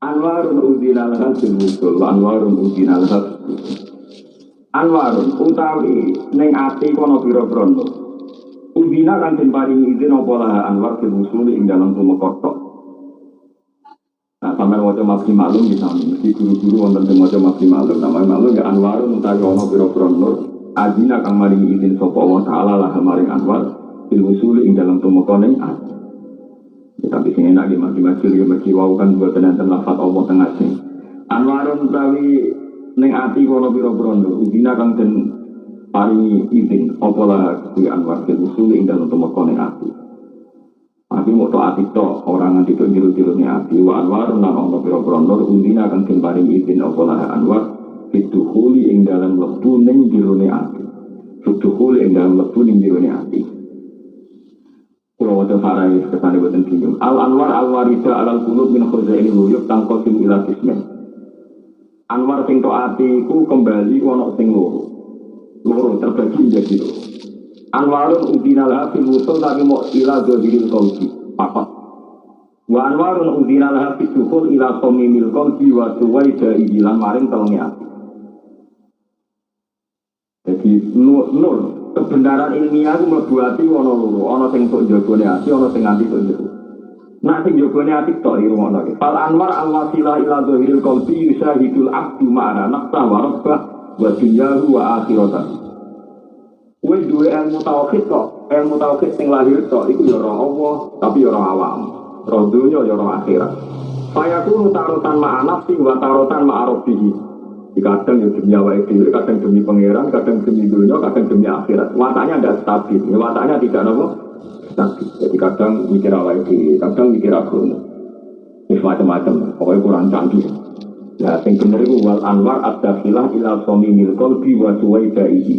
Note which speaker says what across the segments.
Speaker 1: Anwarun udinal hasil musul, anwarun udinal hasil. Anwarun utawi neng ati kono pira-pira. Udina kan den paringi izin apa lah anwar fil musul ing dalam tumekotok. Nah, sampeyan waca mafhi maklum bisa mesti guru-guru wonten sing waca mafhi maklum. Nama maklum ya anwarun utawi ana pira-pira nur. Adina kang maringi izin sapa Allah taala lah maring anwar fil musul ing dalam tumekone ati. Tapi sing enak di mati-mati ya mesti wau kan buat enten lafaz Allah tengah sing. Anwarun utawi ning ati kono pira-pira nur. Udina kang den paringi izin apa lah di anwar fil musul ing dalam tumekone ati. Tapi mau ati tok orang nganti tok jero-jerone ati wa anwar lan ana pira-pira nur udina kang den paringi izin apa lah anwar fituhuli ing dalam lebu ning jerone ati. Fituhuli ing dalam lebu ning jerone ati. Kalau wajah farai kesana buatan bingung. Al Anwar al Warida alal kunut min khuzaini luyuk tangkosim ila kismen. Anwar sing toati ku kembali wono sing loro terbagi menjadi loro. Anwarun udina laha fil wusul tapi mau ila zahiril qalbi papat. Wa anwarun udina laha fil dukhul ila samimil qalbi wa suwaida ilan maring telenge ati. Jadi nur kebenaran ilmiah itu mlebu ati ana loro, ana sing tok jagone ati, ana sing nganti tok jero. Nek sing jagone ati tok iki ngono iki. Fal anwar al wasilah ila zahiril qalbi yusahidul abdu ma'ana nafsa wa rabbah wa dunyahu wa akhiratan. Kowe duwe ilmu tauhid kok, ilmu tauhid sing lahir tok iku ya ora Allah, tapi ya ora awam. Roh dunya ya ora akhirat. Fayakunu tarotan ma'a nafsi wa tarotan ma'a rabbih. Kadang ya demi awake dhewe, kadang demi pangeran, kadang demi dunia, kadang demi akhirat. Wataknya tidak stabil, wataknya tidak apa? Stabil. Jadi kadang mikir awake dhewe, kadang mikir agama. Macam-macam, pokoknya kurang canggih. Ya, sing bener iku wal anwar ad-dakhilah ila samimil qalbi wa suwaidaihi.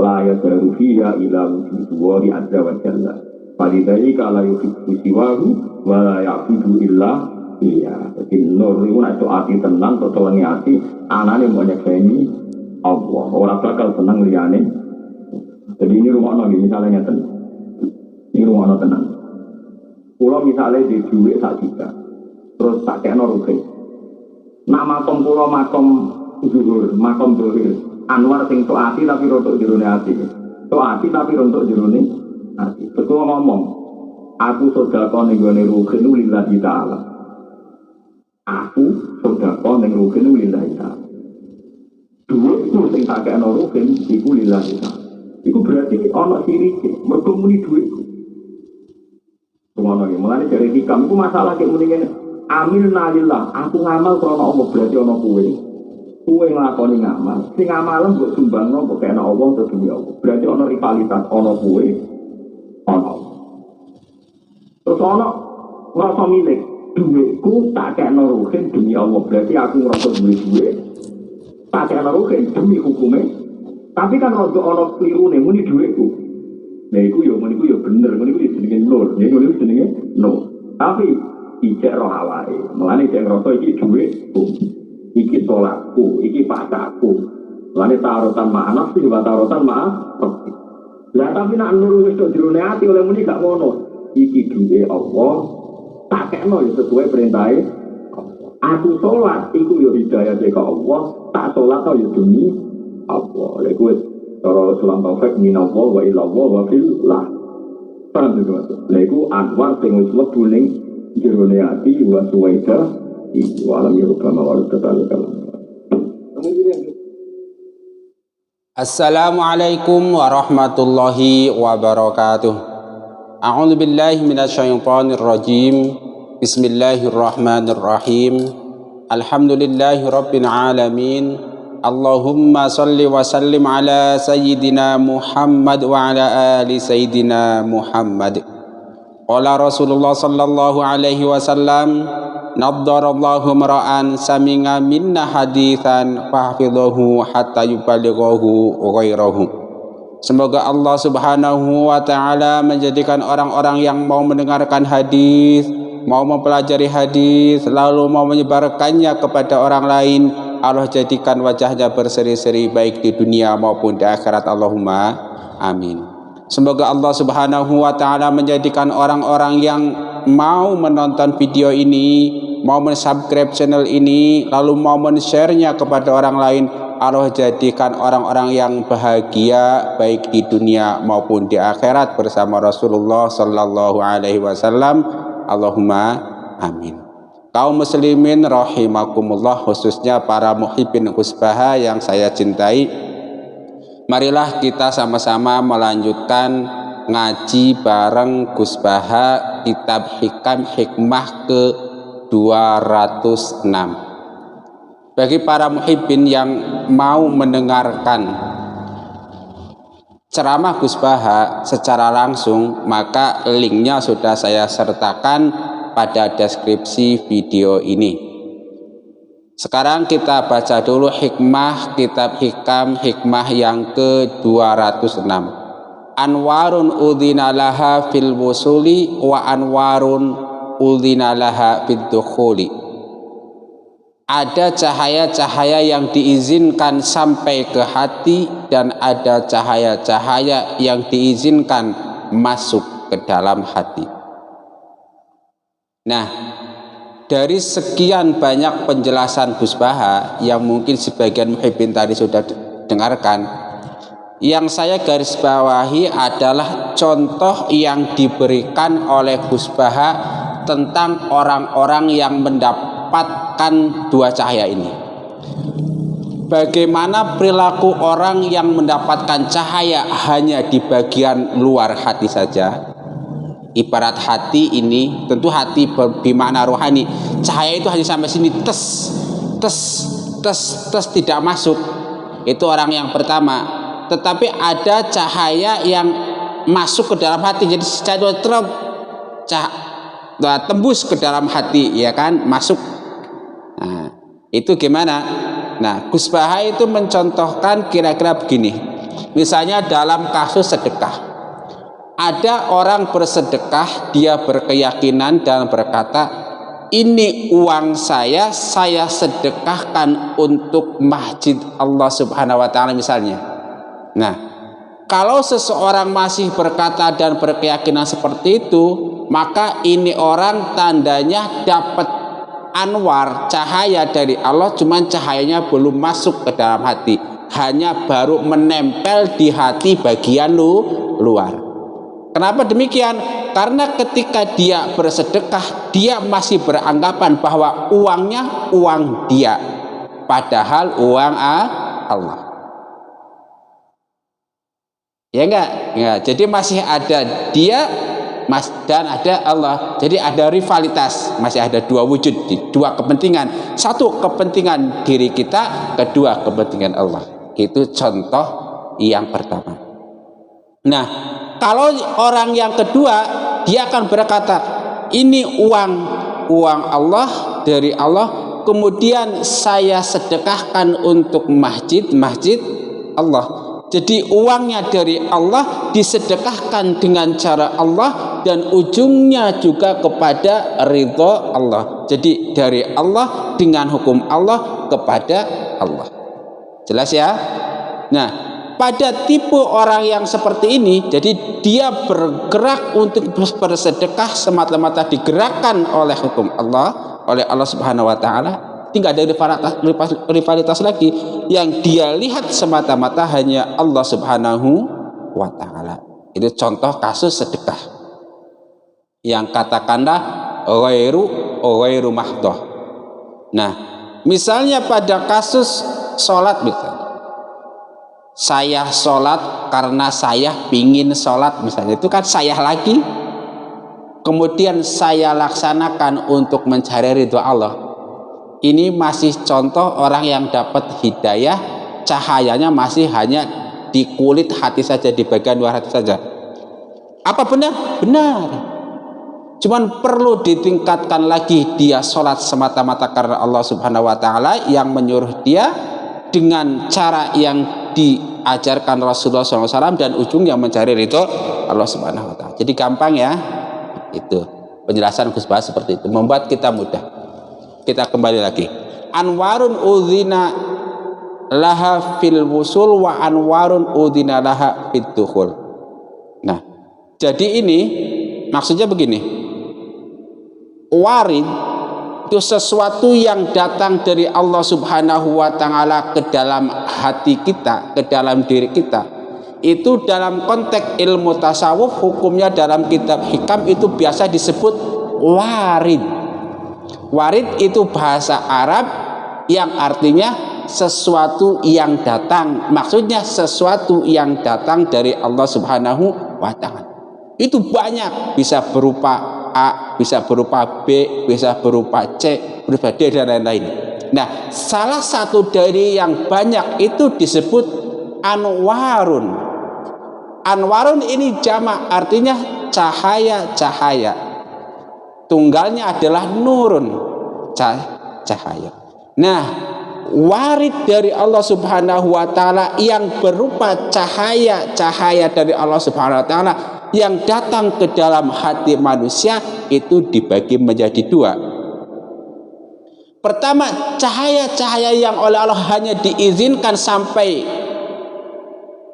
Speaker 1: La yadru fiha ila wujudi azza wa jalla. Falidhalika la yuhibbu siwahu wa la ya'budu illa iya, jadi nur itu nak hati tenang, tertolongi hati, anaknya mau nyekseni Allah. Orang bakal tenang liane. Jadi ini rumah nabi misalnya tenang. Ini rumah tenang. Pulau misalnya di duit sak juta, terus tak kena rugi. Nak makom pulau makom zuhur, makom zuhur. Anwar sing tok hati tapi rontok jerone hati. Tok hati tapi rontok jerone hati. Terus ngomong, aku sedekah ning gone rugi lillahi ta'ala. Aku sedekah ning rugen lillahi ta'ala. Duitku sing tak kena rugen iku lillahi ta'ala. Iku berarti ana sirike, mergo muni duitku. Ngono iki, mulane dari hikam iku masalah kek muni ngene. Amilna lillah, aku ngamal krana Allah berarti ana kowe. Kowe nglakoni ngamal. Sing ngamalan mbok sumbangno mbok kena Allah demi Allah. Berarti ana rivalitas ana kowe. Ana. Terus ana rasa milik. Duitku tak kena rugen demi Allah, berarti aku ngerasa duit tak kena rugen demi hukumnya. Tapi kan rodo ono keliru nih muni duitku. Nah iku yo bener, muni iku jenenge nur, ya muni jenenge nur. Tapi ijek roh awake, mulane jek ngerasa iki duitku, iki salatku, iki pacaku. Mulane tarotan ma'a nafsi wa tarotan ma'a rabbi. Lah tapi nak nur wis tok jerone ati oleh muni gak ngono. Iki duit Allah. Tak kena ya sesuai perintahnya. Aku sholat, itu ya hidayah ke Allah. Tak sholat ya demi Allah. Lalu cara Rasulullah Taufik minallah wa ilallah wa fillah. Paham itu maksud? Lalu anwar sing wis mlebu ning jerone ati wa suwaida wa alam yarubama wa tatalukal.
Speaker 2: Assalamualaikum warahmatullahi wabarakatuh. A'udzu billahi minasyaitonir rajim. Bismillahirrahmanirrahim. Alhamdulillahirabbil alamin. Allahumma shalli wa sallim ala sayyidina Muhammad wa ala ali sayyidina Muhammad. Qala Rasulullah sallallahu alaihi wasallam, naddarallahu mar'an sami'a minna haditsan fahfidhahu hatta yuballighahu ghairahu. Semoga Allah subhanahu wa ta'ala menjadikan orang-orang yang mau mendengarkan hadis, mau mempelajari hadis, lalu mau menyebarkannya kepada orang lain. Allah jadikan wajahnya berseri-seri baik di dunia maupun di akhirat. Allahumma amin. Semoga Allah Subhanahu wa taala menjadikan orang-orang yang mau menonton video ini, mau men-subscribe channel ini, lalu mau men-share-nya kepada orang lain, Allah jadikan orang-orang yang bahagia baik di dunia maupun di akhirat bersama Rasulullah sallallahu alaihi wasallam. Allahumma amin. Kaum muslimin rahimakumullah, khususnya para muhibbin Gus Baha yang saya cintai, marilah kita sama-sama melanjutkan ngaji bareng Gus Baha kitab Hikam Hikmah ke 206. Bagi para muhibbin yang mau mendengarkan ceramah Gus Baha secara langsung, maka linknya sudah saya sertakan pada deskripsi video ini. Sekarang kita baca dulu hikmah kitab Hikam Hikmah yang ke-206. Anwarun udzina laha fil wusuli wa anwarun udzina laha fid dukhuli. Ada cahaya-cahaya yang diizinkan sampai ke hati dan ada cahaya-cahaya yang diizinkan masuk ke dalam hati. Nah, dari sekian banyak penjelasan Gus Baha yang mungkin sebagian muhibbin tadi sudah dengarkan, yang saya garis bawahi adalah contoh yang diberikan oleh Gus Baha tentang orang-orang yang mendapatkan dua cahaya ini. Bagaimana perilaku orang yang mendapatkan cahaya hanya di bagian luar hati saja. Ibarat hati ini, tentu hati bermakna rohani, cahaya itu hanya sampai sini, tes tidak masuk. Itu orang yang pertama. Tetapi ada cahaya yang masuk ke dalam hati, jadi cahaya tembus ke dalam hati, ya kan, masuk. Nah, itu gimana? Nah, Gus Baha itu mencontohkan kira-kira begini. Misalnya dalam kasus sedekah, ada orang bersedekah, dia berkeyakinan dan berkata, ini uang saya sedekahkan untuk masjid Allah Subhanahu wa taala misalnya. Nah, kalau seseorang masih berkata dan berkeyakinan seperti itu, maka ini orang tandanya dapat anwar, cahaya dari Allah, cuman cahayanya belum masuk ke dalam hati, hanya baru menempel di hati bagian luar. Kenapa demikian? Karena ketika dia bersedekah, dia masih beranggapan bahwa uangnya uang dia, padahal uang Allah. Ya enggak? Ya, jadi masih ada dia dan ada Allah. Jadi ada rivalitas, masih ada dua wujud, dua kepentingan. Satu kepentingan diri kita, kedua kepentingan Allah. Itu contoh yang pertama. Nah, kalau orang yang kedua, dia akan berkata, ini uang Allah, dari Allah, kemudian saya sedekahkan untuk masjid Allah. Jadi uangnya dari Allah disedekahkan dengan cara Allah dan ujungnya juga kepada ridho Allah. Jadi dari Allah dengan hukum Allah kepada Allah. Jelas ya? Nah, pada tipe orang yang seperti ini, jadi dia bergerak untuk bersedekah semata-mata digerakkan oleh hukum Allah, oleh Allah Subhanahu wa taala. Tidak ada rivalitas lagi. Yang dia lihat semata-mata hanya Allah Subhanahu wa taala. Itu contoh kasus sedekah yang katakanlah ghairu mahdoh. Nah, misalnya pada kasus sholat, misalnya saya sholat karena saya pingin sholat, misalnya, itu kan saya lagi, kemudian saya laksanakan untuk mencari ridho Allah. Ini masih contoh orang yang dapat hidayah, cahayanya masih hanya di kulit hati saja, di bagian luar hati saja. Apa benar? Benar. Cuman perlu ditingkatkan lagi, dia sholat semata-mata karena Allah Subhanahu wa taala yang menyuruh dia dengan cara yang diajarkan Rasulullah SAW dan ujungnya mencari ridho Allah Subhanahu wa taala. Jadi gampang ya. Itu penjelasan Gus Baha seperti itu, membuat kita mudah. Kita kembali lagi. Anwarun udzina laha fil wusul wa anwarun udzina laha fid dukhul. Nah, jadi ini maksudnya begini, warid itu sesuatu yang datang dari Allah Subhanahu wa Ta'ala ke dalam hati kita, ke dalam diri kita. Itu dalam konteks ilmu tasawuf, hukumnya dalam kitab hikam itu biasa disebut warid. Warid itu bahasa Arab yang artinya sesuatu yang datang, maksudnya sesuatu yang datang dari Allah Subhanahu wa Ta'ala. Itu banyak, bisa berupa A, bisa berupa B, bisa berupa C, berupa D dan lain-lain. Nah, salah satu dari yang banyak itu disebut anwarun. Anwarun ini jamak, artinya cahaya-cahaya. Tunggalnya adalah nurun, cahaya. Nah, warid dari Allah Subhanahu wa Ta'ala yang berupa cahaya-cahaya dari Allah Subhanahu wa Ta'ala yang datang ke dalam hati manusia itu dibagi menjadi dua. Pertama, cahaya-cahaya yang oleh Allah hanya diizinkan sampai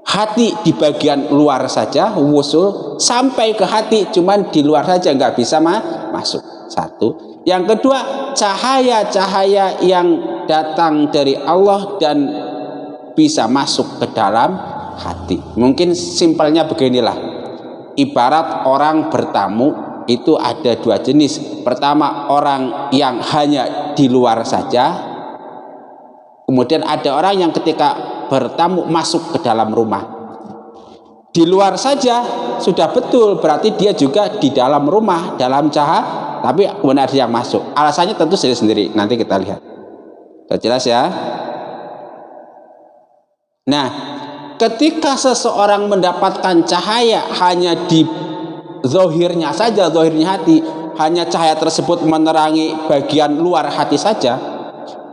Speaker 2: hati di bagian luar saja, wusul sampai ke hati, cuman di luar saja, nggak bisa masuk. Satu. Yang kedua, cahaya-cahaya yang datang dari Allah dan bisa masuk ke dalam hati. Mungkin simpelnya beginilah, ibarat orang bertamu itu ada dua jenis. Pertama, orang yang hanya di luar saja, kemudian ada orang yang ketika bertamu masuk ke dalam rumah. Di luar saja sudah betul, berarti dia juga di dalam rumah, dalam cahaya, tapi benar yang masuk. Alasannya tentu sendiri-sendiri, nanti kita lihat. Sudah jelas ya? Nah, ketika seseorang mendapatkan cahaya hanya di zahirnya saja, zahirnya hati, hanya cahaya tersebut menerangi bagian luar hati saja,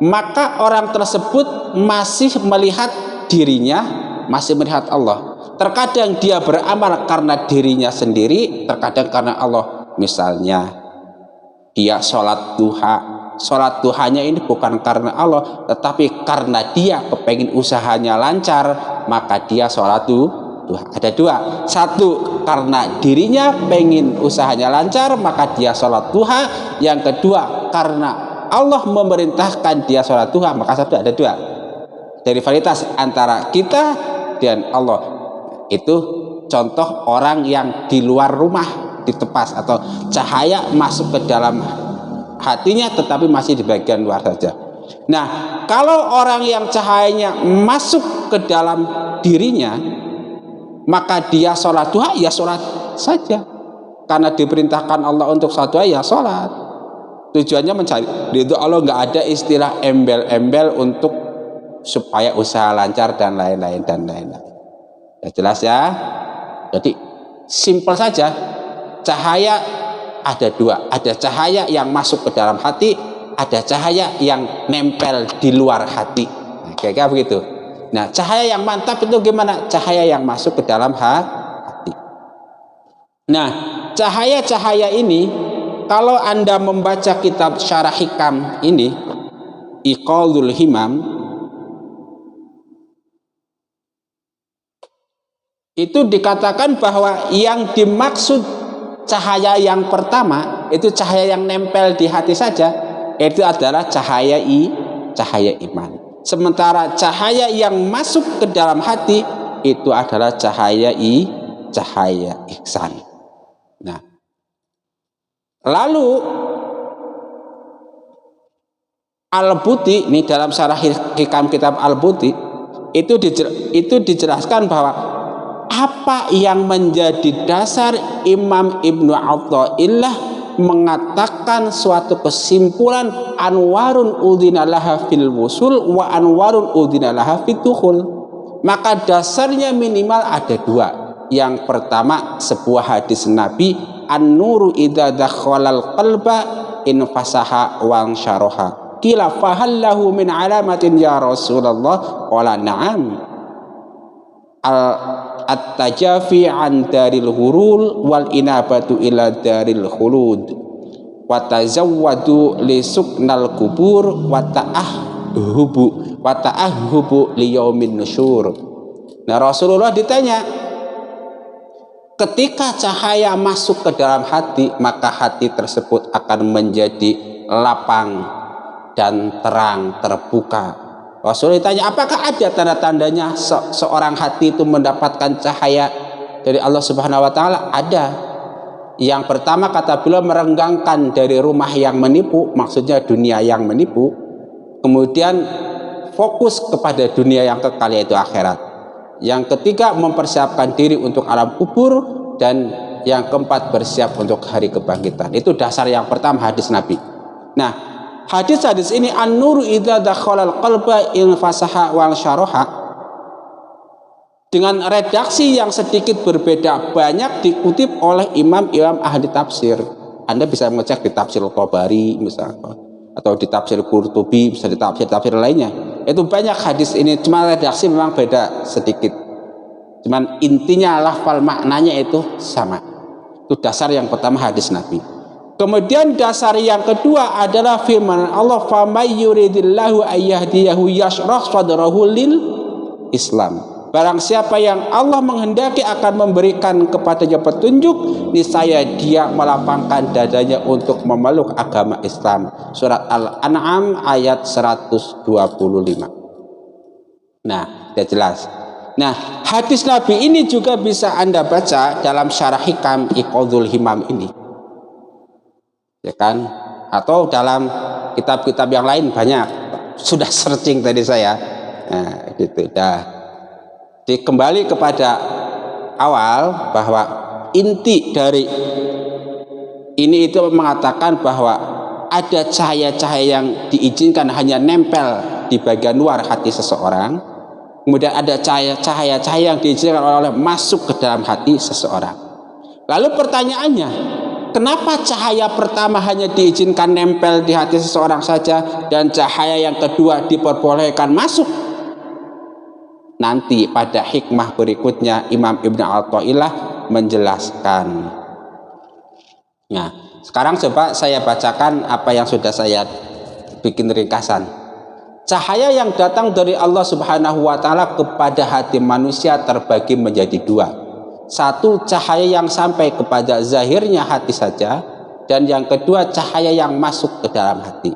Speaker 2: maka orang tersebut masih melihat dirinya, masih melihat Allah. Terkadang dia beramal karena dirinya sendiri, terkadang karena Allah. Misalnya dia sholat duha, sholat duhanya ini bukan karena Allah, tetapi karena dia kepengen usahanya lancar, maka dia sholat duha. Ada dua, satu karena dirinya pengen usahanya lancar, maka dia sholat duha. Yang kedua karena Allah memerintahkan dia sholat duha, maka satu, ada dua. Rivalitas antara kita dan Allah. Itu contoh orang yang di luar rumah ditepas, atau cahaya masuk ke dalam hatinya tetapi masih di bagian luar saja. Nah, kalau orang yang cahayanya masuk ke dalam dirinya, maka dia sholat duha, ya sholat saja, karena diperintahkan Allah untuk sholat duha, ya sholat. Tujuannya mencari ridho Allah, nggak ada istilah embel-embel untuk supaya usaha lancar dan lain-lain dan lain-lain. Ya, jelas ya. Jadi simpel saja, cahaya ada dua, ada cahaya yang masuk ke dalam hati, ada cahaya yang nempel di luar hati. Nah, kayak begitu. Nah, cahaya yang mantap itu gimana? Cahaya yang masuk ke dalam hati. Nah, cahaya-cahaya ini, kalau Anda membaca kitab Syarah Hikam ini, Iqadul Himam, itu dikatakan bahwa yang dimaksud cahaya yang pertama itu cahaya yang nempel di hati saja, itu adalah cahaya iman. Sementara cahaya yang masuk ke dalam hati itu adalah cahaya ihsan. Nah, lalu Al-Buti ini dalam Syarah Hikam kitab Al-Buti itu dijelaskan bahwa apa yang menjadi dasar Imam Ibnu Athaillah mengatakan suatu kesimpulan anwarun udzinalaha fil wusul wa anwarun udzinalaha fituhul. Maka dasarnya minimal ada dua. Yang pertama, sebuah hadis Nabi, an-nuru idza dakhalal qalba in fasaha wa syaraha. Qila fahallahu min alamatin ya Rasulullah? Qala na'am. At-tajafi an daril hurul wal inabatu ila daril khulud wa tazawwadu li suknal kubur wa ta'ahhubu li yaumin nusyur. Nah, Rasulullah ditanya, Ketika cahaya masuk ke dalam hati, maka hati tersebut akan menjadi lapang dan terang, terbuka. Rasul ditanya, apakah ada tanda-tandanya seorang hati itu mendapatkan cahaya dari Allah Subhanahu wa taala? Ada. Yang pertama kata beliau, merenggangkan dari rumah yang menipu, maksudnya dunia yang menipu. Kemudian fokus kepada dunia yang kekal, yaitu akhirat. Yang ketiga, mempersiapkan diri untuk alam kubur. Dan yang keempat, bersiap untuk hari kebangkitan. Itu dasar yang pertama hadis Nabi. Nah, hadis-hadis ini an-nuru idza dakhalal qalba in fasaha wal syaraha, dengan redaksi yang sedikit berbeda, banyak dikutip oleh imam-imam ahli tafsir. Anda bisa mengecek di tafsir Tabari misalnya, atau di tafsir Qurtubi, bisa di tafsir lainnya. Itu banyak hadis ini, cuma redaksi memang beda sedikit. Cuman intinya lafal maknanya itu sama. Itu dasar yang pertama hadis Nabi. Kemudian dasar yang kedua adalah firman Allah, "Famay yuridillahu ayyahdiyahu yashrah sadrahu lil Islam." Barang siapa yang Allah menghendaki akan memberikan kepadanya petunjuk, niscaya dia melapangkan dadanya untuk memeluk agama Islam. Surat Al-An'am ayat 125. Nah, sudah jelas. Nah, hadis Nabi ini juga bisa Anda baca dalam syarah hikam Iqadhul Himam ini, ya kan? Atau dalam kitab-kitab yang lain banyak. Sudah searching tadi saya. Nah, gitu dah. Kembali kepada awal, bahwa inti dari ini itu mengatakan bahwa ada cahaya-cahaya yang diizinkan hanya nempel di bagian luar hati seseorang. Kemudian ada cahaya-cahaya yang diizinkan oleh masuk ke dalam hati seseorang. Lalu pertanyaannya, kenapa cahaya pertama hanya diizinkan nempel di hati seseorang saja, dan cahaya yang kedua diperbolehkan masuk? Nanti pada hikmah berikutnya Imam Ibn Athaillah menjelaskan. Nah, sekarang coba saya bacakan apa yang sudah saya bikin ringkasan. Cahaya yang datang dari Allah Subhanahu wa taala kepada hati manusia terbagi menjadi dua. Satu, cahaya yang sampai kepada zahirnya hati saja, dan yang kedua, cahaya yang masuk ke dalam hati.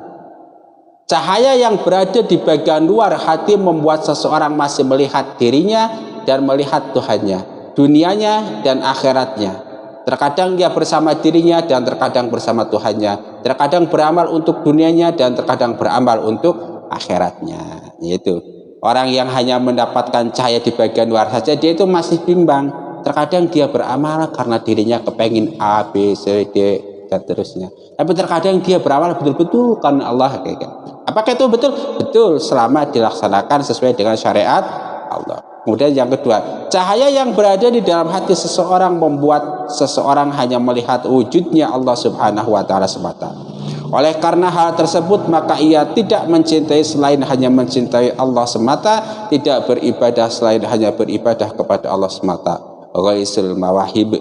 Speaker 2: Cahaya yang berada di bagian luar hati membuat seseorang masih melihat dirinya dan melihat Tuhannya, dunianya dan akhiratnya. Terkadang dia bersama dirinya dan terkadang bersama Tuhannya. Terkadang beramal untuk dunianya dan terkadang beramal untuk akhiratnya. Yaitu orang yang hanya mendapatkan cahaya di bagian luar saja, dia itu masih bimbang. Terkadang dia beramal karena dirinya kepengin A, B, C, D dan terusnya. Tapi terkadang dia beramal betul-betul karena Allah. Apakah itu betul? Betul, selama dilaksanakan sesuai dengan syariat Allah. Kemudian yang kedua, cahaya yang berada di dalam hati seseorang membuat seseorang hanya melihat wujudnya Allah Subhanahu wa taala semata. Oleh karena hal tersebut, maka ia tidak mencintai selain hanya mencintai Allah semata, tidak beribadah selain hanya beribadah kepada Allah semata. Ghaisul mawahib.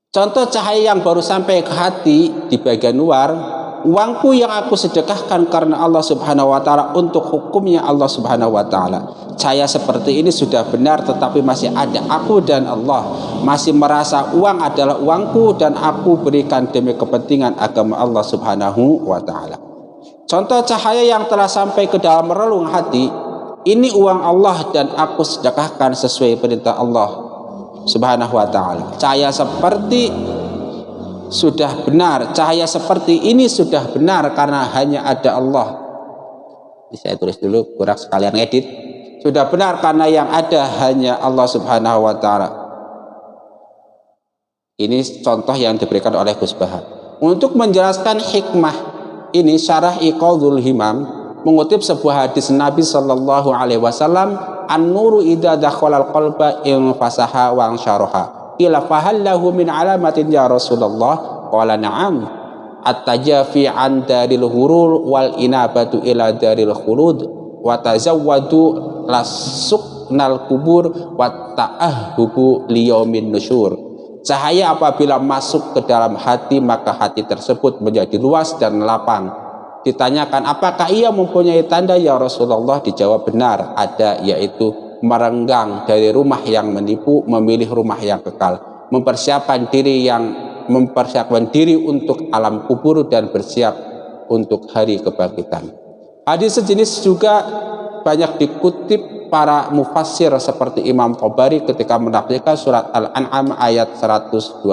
Speaker 2: Contoh cahaya yang baru sampai ke hati di bagian luar, uangku yang aku sedekahkan karena Allah Subhanahu wa taala untuk hukumnya Allah Subhanahu wa taala. Cahaya seperti ini sudah benar, tetapi masih ada aku dan Allah, masih merasa uang adalah uangku dan aku berikan demi kepentingan agama Allah Subhanahu wa taala. Contoh cahaya yang telah sampai ke dalam relung hati, ini uang Allah dan aku sedekahkan sesuai perintah Allah Subhanahu wa taala. Cahaya seperti sudah benar, cahaya seperti ini sudah benar karena hanya ada Allah. Ini saya tulis dulu, kurang sekalian ngedit. Sudah benar karena yang ada hanya Allah Subhanahu wa taala. Ini contoh yang diberikan oleh Gus Bahar. Untuk menjelaskan hikmah ini, syarah Iqadhul Himam mengutip sebuah hadis Nabi sallallahu alaihi wasallam, an-nuru idza dakhalal qalba in fasaha wa syaraha. Ila fahallahu min alamatin ya Rasulullah, qala na'am, at-tajafi an daril ghurur wal inabatu ila daril khulud wa tazawwadu lasuknal kubur wa ta'ahhubu liyaumin nusyur. Cahaya apabila masuk ke dalam hati, maka hati tersebut menjadi luas dan lapang. Ditanyakan, apakah ia mempunyai tanda ya Rasulullah? Dijawab, benar, ada, yaitu merenggang dari rumah yang menipu, memilih rumah yang kekal, mempersiapkan diri untuk alam kubur dan bersiap untuk hari kebangkitan. Hadis sejenis juga banyak dikutip para mufassir seperti Imam Tabari ketika menafsirkan surat Al-An'am ayat 125.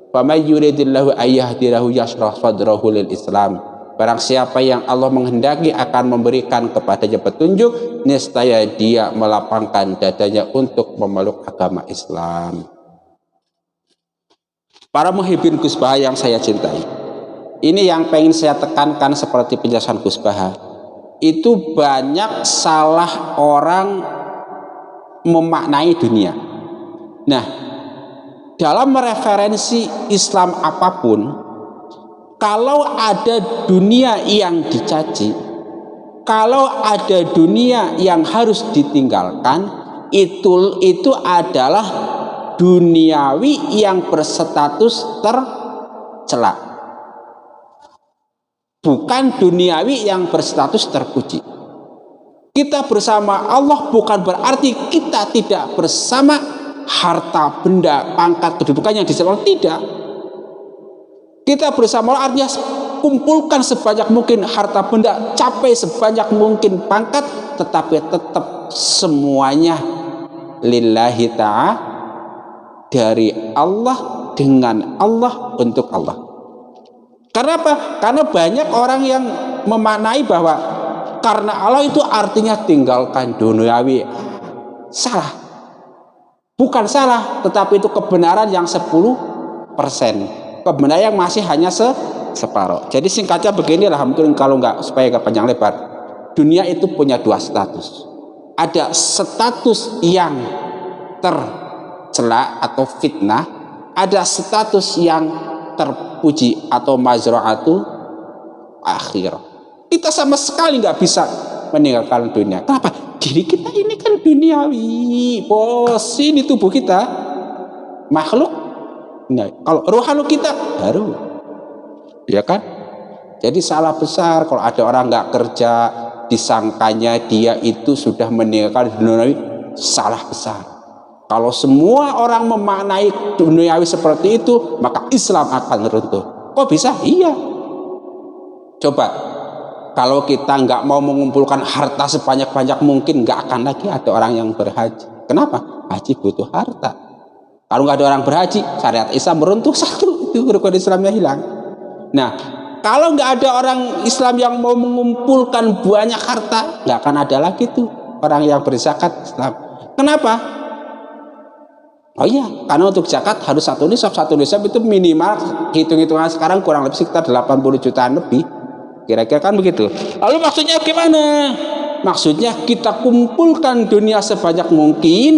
Speaker 2: Faman yuridillahu ayyahdihi yashrah sadrahu lil Islam. Barang siapa yang Allah menghendaki akan memberikan kepadanya petunjuk, niscaya dia melapangkan dadanya untuk memeluk agama Islam. Para muhibbin Gus Baha yang saya cintai, ini yang pengen saya tekankan seperti penjelasan Gus Baha. Itu banyak salah orang memaknai dunia. Nah, dalam mereferensi Islam apapun, kalau ada dunia yang dicaci, kalau ada dunia yang harus ditinggalkan, itu adalah duniawi yang berstatus tercela, bukan duniawi yang berstatus terpuji. Kita bersama Allah bukan berarti kita tidak bersama harta, benda, pangkat, kedudukan yang disebut, tidak. Kita bersama Allah artinya kumpulkan sebanyak mungkin harta benda, capai sebanyak mungkin pangkat, tetapi tetap semuanya lillahi ta'ala, dari Allah, dengan Allah, untuk Allah. Karena apa? Karena banyak orang yang memaknai bahwa karena Allah itu artinya tinggalkan duniawi. Salah. Bukan salah, tetapi itu kebenaran yang 10%. Kebenaran yang masih hanya separuh. Jadi singkatnya beginilah, mungkin kalau nggak, supaya nggak panjang lebar. Dunia itu punya dua status. Ada status yang tercela atau fitnah, ada status yang terpuji atau mazra'atu akhir. Kita sama sekali nggak bisa meninggalkan dunia. Kenapa? Diri kita ini kan duniawi, bos. Ini tubuh kita makhluk. Nah, kalau rohani kita baru, ya kan? Jadi salah besar kalau ada orang nggak kerja, disangkanya dia itu sudah meninggalkan duniawi. Salah besar. Kalau semua orang memaknai duniawi seperti itu, maka Islam akan runtuh. Kok bisa? Iya. Coba, kalau kita nggak mau mengumpulkan harta sebanyak-banyak mungkin, nggak akan lagi ada orang yang berhaji. Kenapa? Haji butuh harta. Kalau nggak ada orang berhaji, syariat Islam meruntuh, satu, itu rukun Islamnya hilang. Nah, kalau nggak ada orang Islam yang mau mengumpulkan banyak harta, nggak akan ada lagi tuh orang yang berzakat Islam. Kenapa? Oh iya, karena untuk zakat harus satu nisab itu minimal, hitung-hitungan sekarang kurang lebih sekitar 80 jutaan lebih, kira-kira kan begitu. Lalu maksudnya gimana? Maksudnya kita kumpulkan dunia sebanyak mungkin,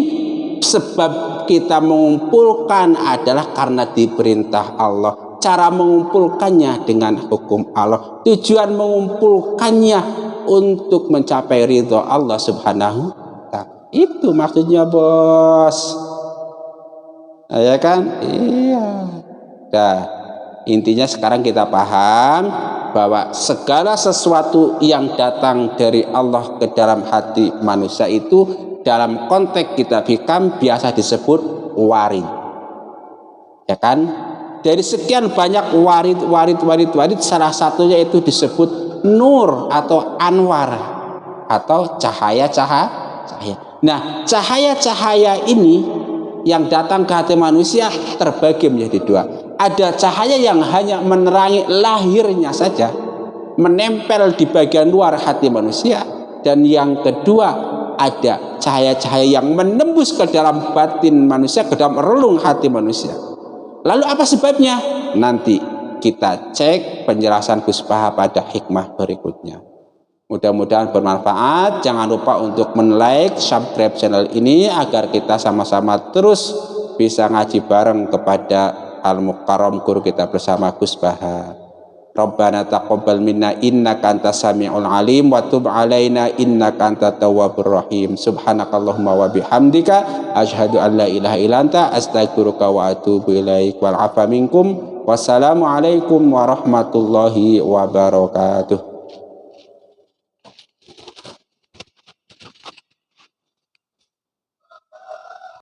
Speaker 2: sebab kita mengumpulkan adalah karena diperintah Allah. Cara mengumpulkannya dengan hukum Allah. Tujuan mengumpulkannya untuk mencapai ridho Allah Subhanahu wa ta'ala. Itu maksudnya, bos. Ya kan? Iya. Nah, intinya sekarang kita paham bahwa segala sesuatu yang datang dari Allah ke dalam hati manusia itu dalam konteks kitab hikam biasa disebut warid, ya kan? Dari sekian banyak warid, salah satunya itu disebut nur atau anwar atau cahaya. Nah, cahaya ini yang datang ke hati manusia terbagi menjadi dua. Ada cahaya yang hanya menerangi lahirnya saja, menempel di bagian luar hati manusia, dan yang kedua ada cahaya-cahaya yang menembus ke dalam batin manusia, ke dalam relung hati manusia. Lalu apa sebabnya? Nanti kita cek penjelasan Gus Baha pada hikmah berikutnya. Mudah-mudahan bermanfaat. Jangan lupa untuk men-like, subscribe channel ini agar kita sama-sama terus bisa ngaji bareng kepada Al-Mukarram guru kita bersama Gus Baha. Rabbana taqabbal minna innaka antas samiul alim wa tub alaina innaka antat tawwabur rahim. Subhanakallahumma wa bihamdika asyhadu an la ilaha illa anta astaghfiruka wa atubu ilaik. Wal afa minkum. Wassalamu alaikum warahmatullahi wabarakatuh.